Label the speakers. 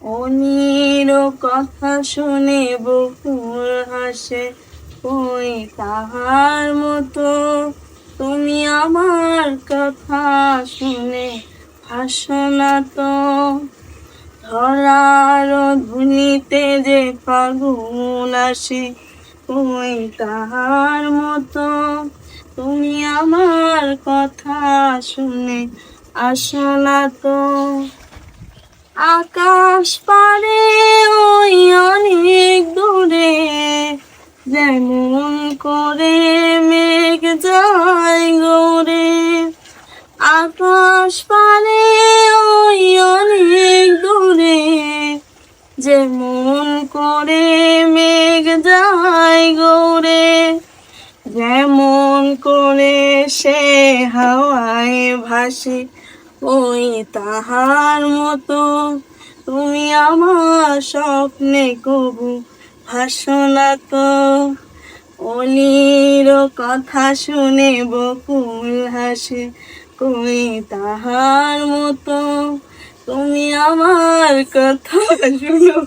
Speaker 1: অনির কথা শুনে বকুল হাসে, ওই তাহার মতো তুমি আমার কথা শুনে হাসো না তো। ধরার ধুনিতে যে ফাগুন আসে, ওই তাহার মতো তুমি আমার কথা শুনে আসো না তো। আকাশ পারে ওই অনেক দূরে, যেমন করে মেঘ যায় গৌরে। আকাশ পারে ওই অনেক দূরে, যেমন করে মেঘ যায় গৌরে। যেমন করে সে হাওয়ায় ভাসে, ওই তাহার মতো তুমি আমার স্বপ্নে কবু ভাসো না তো। অলির কথা শুনে বকুল হাসে, কই তাহার মতো তুমি আমার কথা শুনো।